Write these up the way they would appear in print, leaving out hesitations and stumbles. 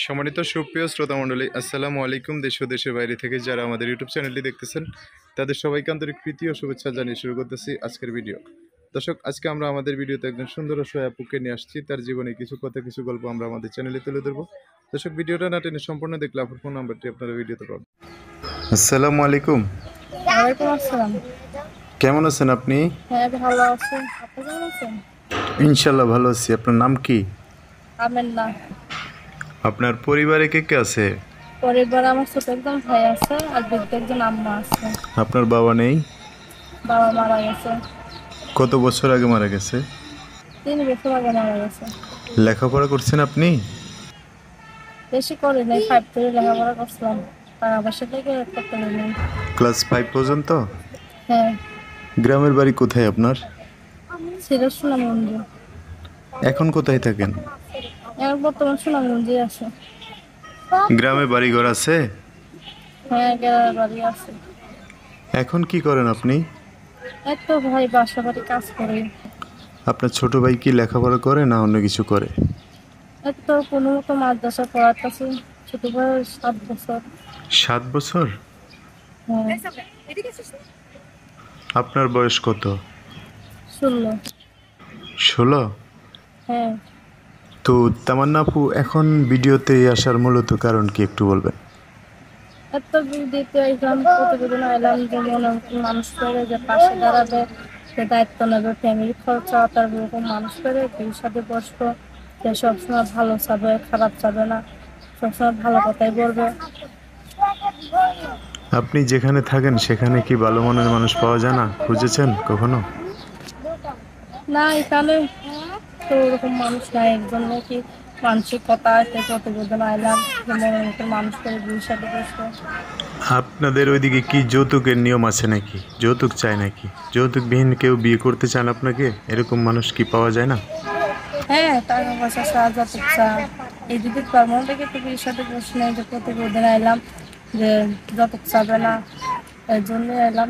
সম্মানিত সুপ্রিয় শ্রোতা মণ্ডলী, আসসালামু আলাইকুম। দেশ ও দেশের বাইরে থেকে যারা আমাদের ইউটিউব চ্যানেলটি দেখতেছেন তাদের সবাইকে আন্তরিক প্রীতি ও শুভেচ্ছা জানিয়ে শুরু করতেছি আজকের ভিডিও। দর্শক, আজকে আমরা আমাদের ভিডিওতে একজন সুন্দর ও সহায় আপুকে নিয়ে আসছি। তার জীবনে কিছু কথা, কিছু গল্প আমরা আমাদের চ্যানেলে তুলে ধরবো। দর্শক, ভিডিওটা না টেনে সম্পূর্ণ দেখলে আপুর ফোন নাম্বারটি আপনারা ভিডিওতে পাবেন। আসসালামু আলাইকুম। ওয়ালাইকুম আসসালাম। কেমন আছেন আপনি? হ্যাঁ, ভালো আছি। আপনি কেমন আছেন? ইনশাল্লাহ ভালো আছি। আপনার নাম কি? আমেন্না। আপনার পরিবারে কে কে আছে? পরিবার আমার ছোট একজন ভাই আছে আর বৃদ্ধ একজন আম্মা আছে। আপনার বাবা নেই? বাবা মারা গেছে। কত বছর আগে মারা গেছে? 3 বছর আগে মারা গেছে। লেখাপড়া করছেন আপনি? বেশি করি নাই, 5 থেকে লেখাপড়া করছিলাম। টাকা পয়সা থেকে করতে পারি নাই। ক্লাস 5 পর্যন্ত? হ্যাঁ। গ্রামের বাড়ি কোথায় আপনার? সিলেট সুনামগঞ্জ। এখন কোথায় থাকেন? এখন বর্তমান সুনামগঞ্জে আছে। গ্রামে বাড়িঘর আছে? হ্যাঁ, গ্রামের বাড়ি আছে। এখন কি করেন আপনি? এই তো ভাই বাসা বাড়ি কাজ করি। আপনার ছোট ভাই কি লেখাপড়া করে না অন্য কিছু করে? এই তো কোনো মতো মাদ্রাসা পড়াতেছি। ছোট ভাই 7 বছর। 7 বছর? হ্যাঁ। আপনার বয়স কত? 16। 16? হ্যাঁ। তো তামান্না আপু, এখন ভিডিওতে আসার মূলত কারণ কি একটু বলবেন? এত দিতে এলাম, প্রতিবেদন এলাম যে মনে মানুষ করে যে পাশে দাঁড়াবে, যে দায়িত্ব নেবে, ফ্যামিলি খরচা এরকম মানুষ করে বিয়ের সাথে বসবো, যে সবসময় ভালো চাবে, খারাপ চাবে না, সবসময় ভালো কথাই বলবে। আপনি যেখানে থাকেন সেখানে কি ভালো মনের মানুষ পাওয়া যায় না? খুঁজেছেন কখনো? না, এখানে তো ওরকম মানুষ নাই। একজন নাকি মানসিকতা আছে, প্রতিবেদন এলাম যে মনের মতো মানুষ করে বিয়ের সাথে বসবো। আপনাদের ওইদিকে কি যৌতুকের নিয়ম আছে নাকি? যৌতুক চায় নাকি? যৌতুকবিহীন কেউ বিয়ে করতে চান আপনাকে? এরকম মানুষ কি পাওয়া যায় না? হ্যাঁ, টাকা পয়সা সাহায্য চা এই যদি কর্ম থেকে একটু বিয়ের সাথে বসে নেই, যে প্রতিবেদন এলাম যে যত চাবে না, এর জন্য এলাম।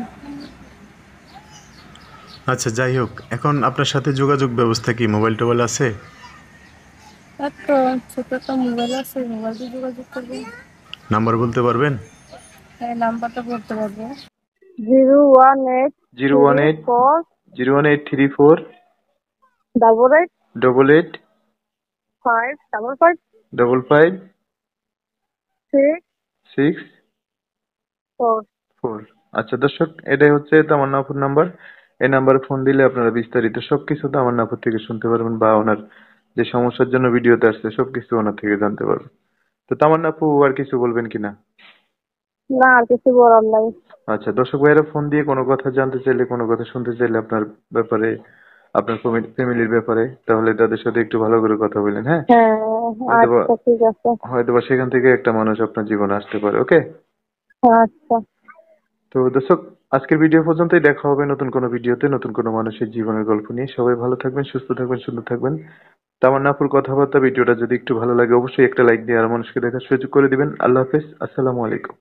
আচ্ছা, যাই হোক, এখন আপনার সাথে যোগাযোগ ব্যবস্থা কি? মোবাইল টোবাইল আছে? তো ছোট একটা মোবাইল আছে, মোবাইল দিয়ে যোগাযোগ করবো। নাম্বার বলতে পারবেন? হ্যাঁ, নাম্বারটা বলতে পারবো। 018 018 4 01834 88 88 5 55 55 6 6 4। 4। আচ্ছা দর্শক, এটাই হচ্ছে তামান্না আপুর নাম্বার। এই নাম্বারে ফোন দিলে আপনারা বিস্তারিত সবকিছু তামান্না আপুর থেকে শুনতে পারবেন, বা ওনার যে সমস্যার জন্য ভিডিওতে আসছে সবকিছু ওনার থেকে জানতে পারবেন। তো তামান্না আপু, আর কিছু বলবেন কিনা? না, আর কিছু বলার নাই। আচ্ছা, দর্শক ভাইয়েরা ফোন দিয়ে কোনো কথা জানতে চাইলে, কোনো কথা শুনতে চাইলে আপনার ব্যাপারে, আপনার ফ্যামিলির ব্যাপারে, তাহলে তাদের সাথে একটু ভালো করে কথা বলেন, হ্যাঁ? হ্যাঁ, হয়তোবা আচ্ছা ঠিক আছে। হয়তোবা সেখান থেকে একটা মানুষ আপনার জীবনে আসতে পারে। ওকে? আচ্ছা। তো দর্শক, আজকের ভিডিও পর্যন্তই। দেখা হবে নতুন কোনো ভিডিওতে, নতুন কোনো মানুষের জীবনের গল্প নিয়ে। সবাই ভালো থাকবেন, সুস্থ থাকবেন, সুন্দর থাকবেন। তামান্না আপুর কথাবার্তা, ভিডিওটা যদি একটু ভালো লাগে অবশ্যই একটা লাইক দিয়ে আর মানুষকে দেখার সুযোগ করে দিবেন। আল্লাহ হাফেজ, আসসালামু আলাইকুম।